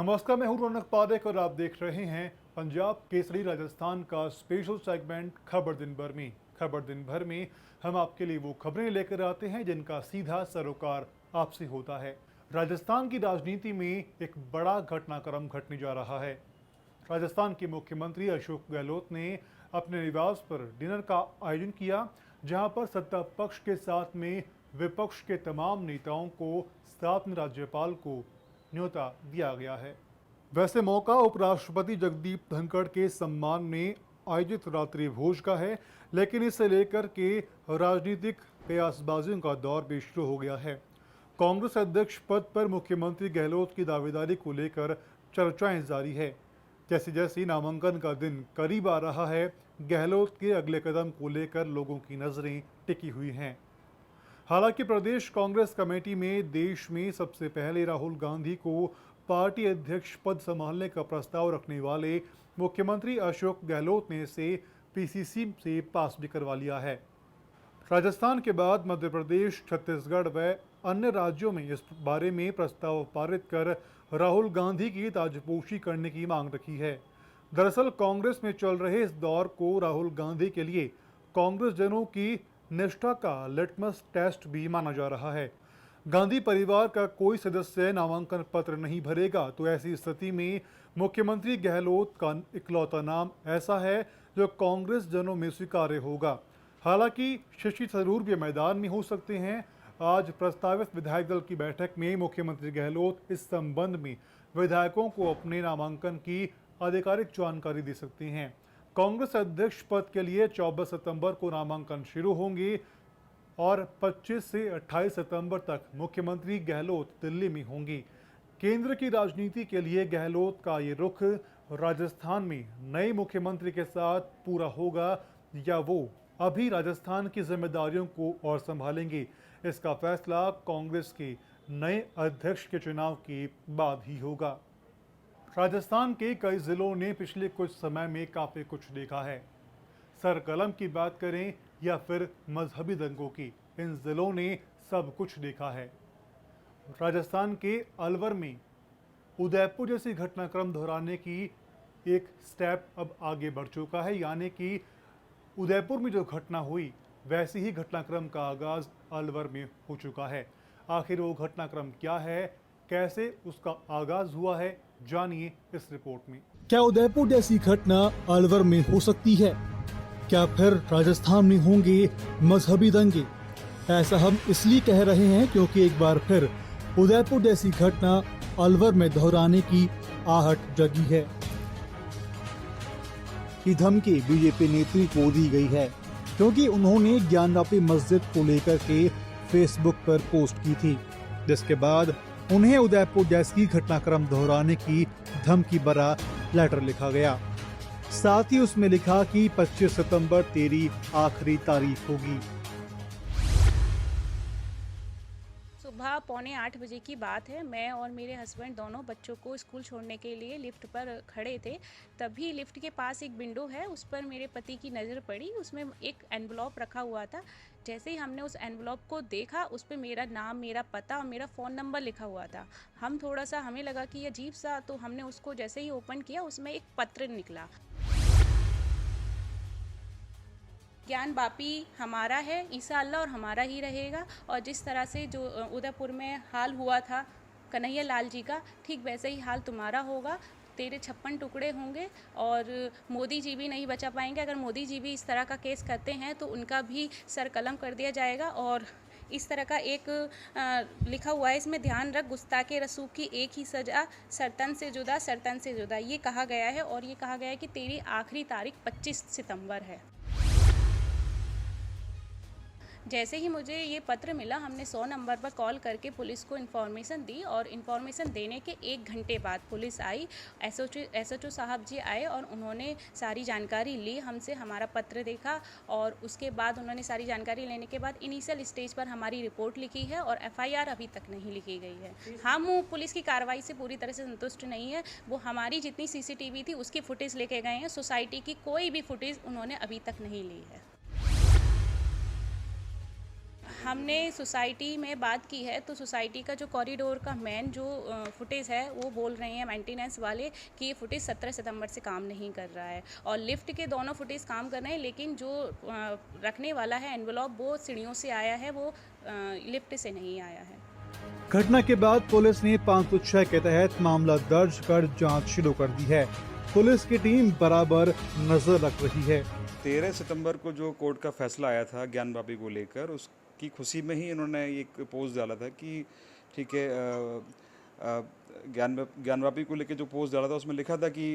नमस्कार, मैं हूं रौनक पारेख और आप देख रहे हैं पंजाब केसरी राजस्थान का स्पेशल सेगमेंट खबर दिन भर में। खबर दिन भर में हम आपके लिए वो खबरें लेकर आते हैं जिनका सीधा सरोकार आपसे होता है। राजस्थान की राजनीति में एक बड़ा घटनाक्रम घटने जा रहा है। राजस्थान के मुख्यमंत्री अशोक गहलोत ने अपने निवास पर डिनर का आयोजन किया, जहां पर सत्ता पक्ष के साथ में विपक्ष के तमाम नेताओं को साथ में राज्यपाल को न्योता दिया गया है। वैसे मौका उपराष्ट्रपति जगदीप धनखड़ के सम्मान में आयोजित रात्रि भोज का है, लेकिन इसे लेकर के राजनीतिक कयासबाजियों का दौर भी शुरू हो गया है। कांग्रेस अध्यक्ष पद पर मुख्यमंत्री गहलोत की दावेदारी को लेकर चर्चाएं जारी है। जैसे जैसे नामांकन का दिन करीब आ रहा है, गहलोत के अगले कदम को लेकर लोगों की नजरें टिकी हुई हैं। हालांकि प्रदेश कांग्रेस कमेटी में देश में सबसे पहले राहुल गांधी को पार्टी अध्यक्ष पद संभालने का प्रस्ताव रखने वाले मुख्यमंत्री अशोक गहलोत ने इसे पीसीसी से पास भी करवा लिया है। राजस्थान के बाद मध्य प्रदेश, छत्तीसगढ़ व अन्य राज्यों में इस बारे में प्रस्ताव पारित कर राहुल गांधी की ताजपोशी करने की मांग रखी है। दरअसल कांग्रेस में चल रहे इस दौर को राहुल गांधी के लिए कांग्रेस जनों की निष्ठा का लिटमस टेस्ट भी माना जा रहा है। गांधी परिवार का कोई सदस्य नामांकन पत्र नहीं भरेगा तो ऐसी स्थिति में मुख्यमंत्री गहलोत का इकलौता नाम ऐसा है जो कांग्रेस जनों में स्वीकार्य होगा। हालांकि शशि थरूर भी मैदान में हो सकते हैं। आज प्रस्तावित विधायक दल की बैठक में मुख्यमंत्री गहलोत इस संबंध में विधायकों को अपने नामांकन की आधिकारिक जानकारी दे सकते हैं। कांग्रेस अध्यक्ष पद के लिए 24 सितंबर को नामांकन शुरू होंगे और 25 से 28 सितंबर तक मुख्यमंत्री गहलोत दिल्ली में होंगी। केंद्र की राजनीति के लिए गहलोत का ये रुख राजस्थान में नए मुख्यमंत्री के साथ पूरा होगा या वो अभी राजस्थान की जिम्मेदारियों को और संभालेंगे, इसका फैसला कांग्रेस के नए अध्यक्ष के चुनाव के बाद ही होगा। राजस्थान के कई जिलों ने पिछले कुछ समय में काफी कुछ देखा है। सरकलम की बात करें या फिर मजहबी दंगों की, इन जिलों ने सब कुछ देखा है। राजस्थान के अलवर में उदयपुर जैसी घटनाक्रम दोहराने की एक स्टेप अब आगे बढ़ चुका है, यानी कि उदयपुर में जो घटना हुई वैसी ही घटनाक्रम का आगाज अलवर में हो चुका है। आखिर वो घटनाक्रम क्या है, कैसे उसका आगाज हुआ है, जानिए इस रिपोर्ट में। क्या उदयपुर जैसी घटना अलवर में हो सकती है? क्या फिर राजस्थान में होंगे मजहबी दंगे? ऐसा हम इसलिए कह रहे हैं क्योंकि एक बार फिर उदयपुर जैसी घटना अलवर में दोहराने की आहट जगी है। ये धमकी बीजेपी नेत्री को दी गई है क्योंकि उन्होंने ज्ञानवापी मस्जिद को लेकर के फेसबुक पर पोस्ट की थी, जिसके बाद उन्हें उदयपुर जैसी घटनाक्रम दोहराने की धमकी भरा लेटर लिखा गया। साथ ही उसमें लिखा कि 25 सितंबर तेरी आखिरी तारीख होगी। सुबह 7:45 बजे की बात है। मैं और मेरे हस्बैंड दोनों बच्चों को स्कूल छोड़ने के लिए लिफ्ट पर खड़े थे। तभी लिफ्ट के पास एक विंडो है, उस पर मेरे पति की नज़र पड़ी। उसमें एक एनवलप रखा हुआ था। जैसे ही हमने उस एनवलप को देखा, उस पर मेरा नाम, मेरा पता और मेरा फ़ोन नंबर लिखा हुआ था। हमें लगा कि ये अजीब सा, तो हमने उसको जैसे ही ओपन किया, उसमें एक पत्र निकला। ज्ञान बापी हमारा है, ईसा अल्लाह और हमारा ही रहेगा। और जिस तरह से जो उदयपुर में हाल हुआ था कन्हैया लाल जी का, ठीक वैसे ही हाल तुम्हारा होगा। तेरे 56 टुकड़े होंगे और मोदी जी भी नहीं बचा पाएंगे। अगर मोदी जी भी इस तरह का केस करते हैं तो उनका भी सर कलम कर दिया जाएगा। और इस तरह का एक लिखा हुआ है इसमें, ध्यान रख गुस्ताखे रसूल की एक ही सज़ा, सरतन से जुदा, ये कहा गया है। और ये कहा गया है कि तेरी आखिरी तारीख 25 सितंबर है। जैसे ही मुझे ये पत्र मिला, हमने 100 नंबर पर कॉल करके पुलिस को इन्फॉर्मेशन दी और इन्फॉर्मेशन देने के 1 घंटे बाद पुलिस आई। एसएचओ साहब जी आए और उन्होंने सारी जानकारी ली हमसे, हमारा पत्र देखा और उसके बाद उन्होंने सारी जानकारी लेने के बाद इनिशियल स्टेज पर हमारी रिपोर्ट लिखी है और एफआईआर अभी तक नहीं लिखी गई है। हम पुलिस की कार्रवाई से पूरी तरह से संतुष्ट नहीं है। वो हमारी जितनी सीसीटीवी थी उसकी फुटेज लेके गए हैं, सोसाइटी की कोई भी फुटेज उन्होंने अभी तक नहीं ली है। हमने सोसाइटी में बात की है, तो सोसाइटी का जो कॉरिडोर का मेन जो फुटेज है वो बोल रहे हैं मेंटेनेंस वाले कि ये फुटेज 17 सितंबर से काम नहीं कर रहा है, और लिफ्ट के दोनों फुटेज काम कर रहे हैं, लेकिन जो रखने वाला है एनवलप वो सीढ़ियों से आया है, वो लिफ्ट से नहीं आया है। घटना के बाद पुलिस ने 506 के तहत मामला दर्ज कर जांच शुरू कर दी है। पुलिस की टीम बराबर नजर रख रही है। 13 सितंबर को जो कोर्ट का फैसला आया था ज्ञानवापी को लेकर, उसकी खुशी में ही इन्होंने एक पोस्ट डाला था कि ठीक है, ज्ञानवापी को लेकर जो पोस्ट डाला था उसमें लिखा था कि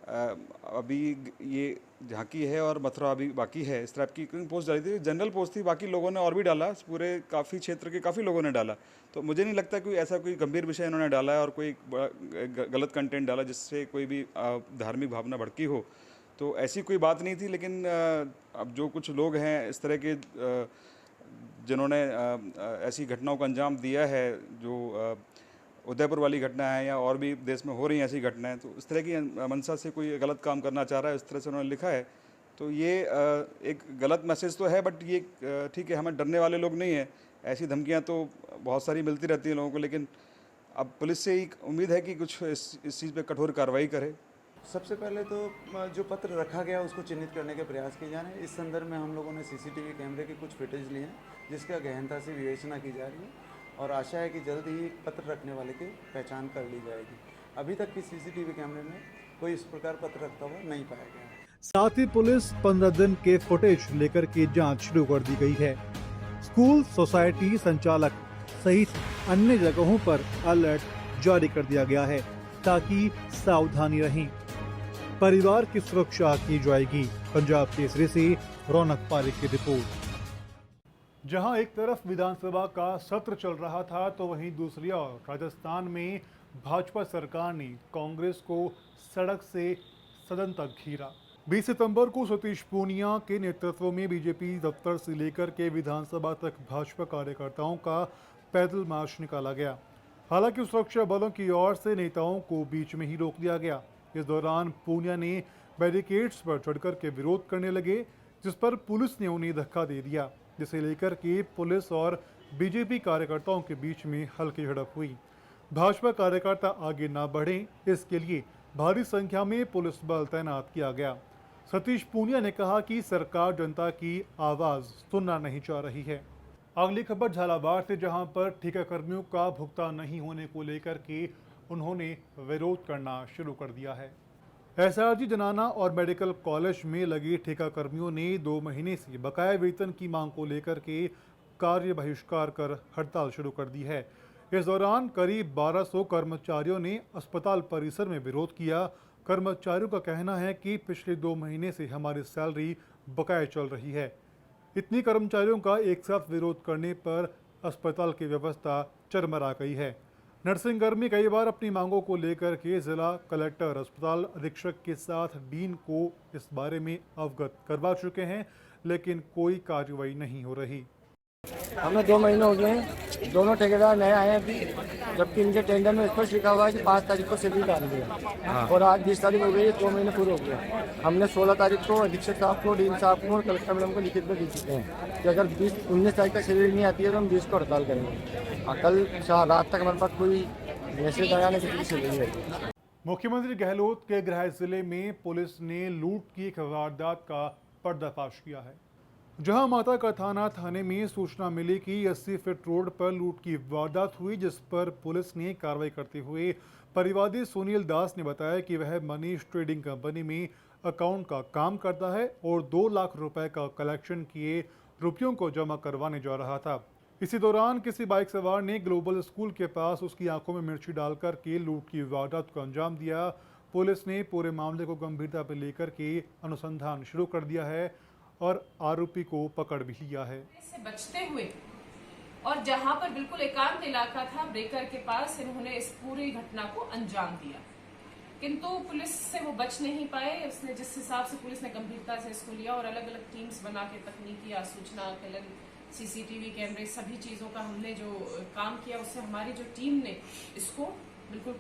अभी ये झांकी है और मथुरा अभी बाकी है, इस टाइप की पोस्ट डाली थी। जनरल पोस्ट थी, बाकी लोगों ने और भी डाला, पूरे काफ़ी क्षेत्र के काफ़ी लोगों ने डाला। तो मुझे नहीं लगता कोई ऐसा कोई गंभीर विषय इन्होंने डाला है और कोई गलत कंटेंट डाला जिससे कोई भी धार्मिक भावना भड़की हो, तो ऐसी कोई बात नहीं थी। लेकिन अब जो कुछ लोग हैं इस तरह के जिन्होंने ऐसी घटनाओं को अंजाम दिया है, जो उदयपुर वाली घटना है या और भी देश में हो रही हैं ऐसी घटनाएं, तो इस तरह की मंशा से कोई गलत काम करना चाह रहा है, इस तरह से उन्होंने लिखा है, तो ये एक गलत मैसेज तो है। बट ये ठीक है, हमें डरने वाले लोग नहीं हैं, ऐसी धमकियां तो बहुत सारी मिलती रहती हैं लोगों को, लेकिन अब पुलिस से एक उम्मीद है कि कुछ इस चीज़ पे कठोर कार्रवाई करे। सबसे पहले तो जो पत्र रखा गया उसको चिन्हित करने के प्रयास किए जा रहे हैं। इस संदर्भ में हम लोगों ने सीसीटीवी कैमरे के कुछ फुटेज लिए हैं, जिसका गहनता से विवेचना की जा रही है और आशा है कि जल्द ही पत्र रखने वाले की पहचान कर ली जाएगी। अभी तक की सीसीटीवी कैमरे में कोई इस प्रकार पत्र रखता हुआ नहीं पाया गया है। साथ ही पुलिस 15 दिन के फुटेज लेकर के जांच शुरू कर दी गई है। स्कूल, सोसाइटी संचालक सहित अन्य जगहों पर अलर्ट जारी कर दिया गया है ताकि सावधानी रहें। परिवार की सुरक्षा की जाएगी। पंजाब केसरी से रौनक पारिक की रिपोर्ट। जहां एक तरफ विधानसभा का सत्र चल रहा था, तो वहीं दूसरी ओर राजस्थान में भाजपा सरकार ने कांग्रेस को सड़क से सदन तक घेरा। 20 सितंबर को सतीश पूनिया के नेतृत्व में बीजेपी दफ्तर से लेकर के विधानसभा तक भाजपा कार्यकर्ताओं का पैदल मार्च निकाला गया। हालांकि सुरक्षा बलों की ओर से नेताओं को बीच में ही रोक दिया गया। इस दौरान पूनिया ने बैरिकेड्स पर चढ़कर के विरोध करने लगे, जिस पर पुलिस ने उन्हें धक्का दे दिया, जिसे लेकर के पुलिस और बीजेपी कार्यकर्ताओं के बीच में हल्की झड़प हुई। भाजपा कार्यकर्ता आगे ना बढ़ें, इसके लिए भारी संख्या में पुलिस बल तैनात किया गया। सतीश पूनिया ने कहा कि सरकार जनता की आवाज सुनना नहीं चाह रही है। अगली खबर झालावाड़ से, जहां पर ठेकाकर्मियों का भुगतान नहीं होने को लेकर के उन्होंने विरोध करना शुरू कर दिया है। एसआरजी जनाना और मेडिकल कॉलेज में लगे ठेकाकर्मियों ने 2 महीने से बकाया वेतन की मांग को लेकर के कार्य बहिष्कार कर हड़ताल शुरू कर दी है। इस दौरान करीब 1200 कर्मचारियों ने अस्पताल परिसर में विरोध किया। कर्मचारियों का कहना है कि पिछले 2 महीने से हमारी सैलरी बकाया चल रही है। इतनी कर्मचारियों का एक साथ विरोध करने पर अस्पताल की व्यवस्था चरमरा गई है। नर्सिंगकर्मी कई बार अपनी मांगों को लेकर के जिला कलेक्टर, अस्पताल अधीक्षक के साथ डीन को इस बारे में अवगत करवा चुके हैं, लेकिन कोई कार्रवाई नहीं हो रही। हमें 2 महीने हो गए हैं, दोनों ठेकेदार नए आए हैं अभी, जबकि इनके टेंडर में स्पष्ट लिखा हुआ है कि 5 तारीख को सैलरी डाल दिया और आज 20 तारीख हो गई है, 2 महीने पूरे हो गए। हमने 16 तारीख को अधीक्षक साहब को, डीन साहब को और कलेक्टर मैडम को लिखित में दे चुके हैं कि अगर 19 तारीख तक सैलरी नहीं आती है तो हम 20 को हड़ताल करेंगे। कल रात तक हमारे पास कोई मैसेज आया नहीं कि सैलरी है। मुख्यमंत्री गहलोत के गृह जिले में पुलिस ने लूट की एक वारदात का पर्दाफाश किया है। जहां माता का थाने में सूचना मिली कि 80 फीट रोड पर लूट की वारदात हुई, जिस पर पुलिस ने कार्रवाई करते हुए परिवादी सुनील दास ने बताया कि वह मनीष ट्रेडिंग कंपनी में अकाउंट का काम करता है और 2 लाख रुपए का कलेक्शन किए रुपयों को जमा करवाने जा रहा था। इसी दौरान किसी बाइक सवार ने ग्लोबल स्कूल के पास उसकी आंखों में मिर्ची डालकर के लूट की वारदात को अंजाम दिया। पुलिस ने पूरे मामले को गंभीरता पर लेकर के अनुसंधान शुरू कर दिया है और आरोपी को पकड़ भी लिया है। इससे बचते हुए और जहां पर बिल्कुल एकांत इलाका था ब्रेकर के पास, इन्होंने इस पूरी घटना को अंजाम दिया, किंतु पुलिस से वो बच नहीं पाए। उसने जिस हिसाब से पुलिस ने गंभीरता से इसको लिया और अलग अलग टीम्स बना के तकनीकी सूचना आकलन, सीसीटीवी कैमरे, सभी चीज़ों का हमने जो काम किया, उससे हमारी जो टीम ने इसको बिल्कुल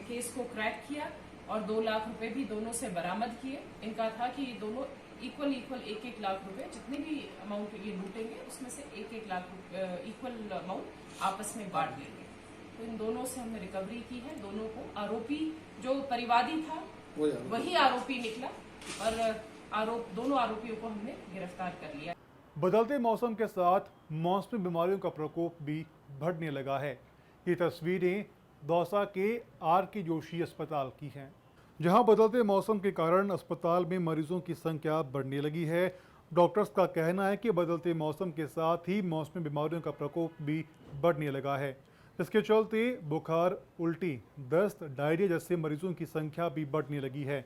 केस को क्रैक किया और 2 लाख रुपए भी दोनों से बरामद किए। इनका था कि दोनों इक्वल 1-1 लाख रुपए जितने भी अमाउंट ये लूटेंगे उसमें से 1-1 लाख इक्वल अमाउंट आपस में बांट लेंगे। तो इन दोनों से हमने रिकवरी की है। दोनों को आरोपी जो परिवादी था वही आरोपी निकला और दोनों आरोपियों को हमने गिरफ्तार कर लिया। बदलते मौसम के साथ मौसमी बीमारियों का प्रकोप भी बढ़ने लगा है। ये तस्वीरें दौसा के R.K. जोशी अस्पताल की हैं, जहां बदलते मौसम के कारण अस्पताल में मरीजों की संख्या बढ़ने लगी है। डॉक्टर्स का कहना है कि बदलते मौसम के साथ ही मौसमी बीमारियों का प्रकोप भी बढ़ने लगा है, जिसके चलते बुखार, उल्टी, दस्त, डायरिया जैसे मरीजों की संख्या भी बढ़ने लगी है,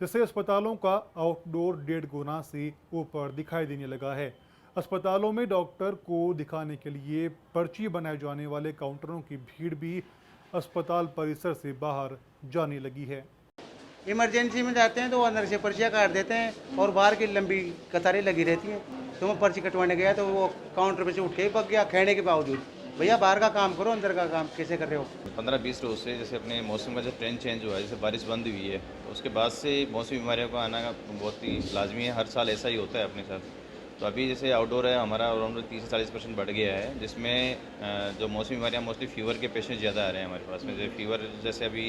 जिससे अस्पतालों का आउटडोर 1.5 गुना से ऊपर दिखाई देने लगा है। अस्पतालों में डॉक्टर को दिखाने के लिए पर्ची बनाए जाने वाले काउंटरों की भीड़ भी अस्पताल परिसर से बाहर जाने लगी है। इमरजेंसी में जाते हैं तो वो अंदर से पर्चियाँ काट देते हैं और बाहर की लंबी कतारें लगी रहती हैं। तो मैं पर्ची कटवाने गया तो वो काउंटर पे से उठ के ही पक गया, कहने के बावजूद। भैया बाहर का काम करो, अंदर का काम कैसे कर रहे हो? 15-20 रोज से जैसे अपने मौसम का जो ट्रेंड चेंज हुआ है, जैसे बारिश बंद हुई है, उसके बाद से मौसमी बीमारियों का आना बहुत ही लाजमी है। हर साल ऐसा ही होता है अपने साथ। तो अभी जैसे आउटडोर है हमारा अराउंड 30 से 40% बढ़ गया है, जिसमें जो मौसमी बीमारियाँ मोस्टली फीवर के पेशेंट ज़्यादा आ रहे हैं हमारे पास में। जैसे फीवर, जैसे अभी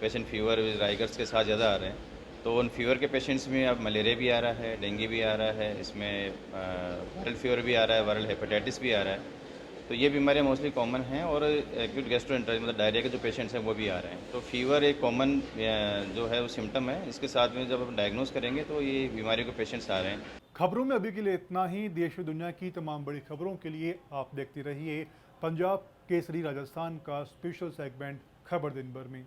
पेशेंट फीवर राइगर्स के साथ ज़्यादा आ रहे हैं। तो उन फीवर के पेशेंट्स में अब मलेरिया भी आ रहा है, डेंगू भी आ रहा है, इसमें वायरल फीवर भी आ रहा है, वायरल हेपेटाइटिस भी आ रहा है। तो ये बीमारियाँ मोस्टली कॉमन हैं और एक्यूट गैस्ट्रोएंटेराइटिस मतलब डायरिया के जो पेशेंट्स हैं वो भी आ रहे हैं। तो फीवर एक कॉमन जो है वो सिम्टम है। इसके साथ में जब हम डायग्नोस करेंगे तो ये बीमारियों के पेशेंट्स आ रहे हैं। खबरों में अभी के लिए इतना ही। देश और दुनिया की तमाम बड़ी खबरों के लिए आप देखते रहिए पंजाब केसरी राजस्थान का स्पेशल सेगमेंट खबर दिन भर में।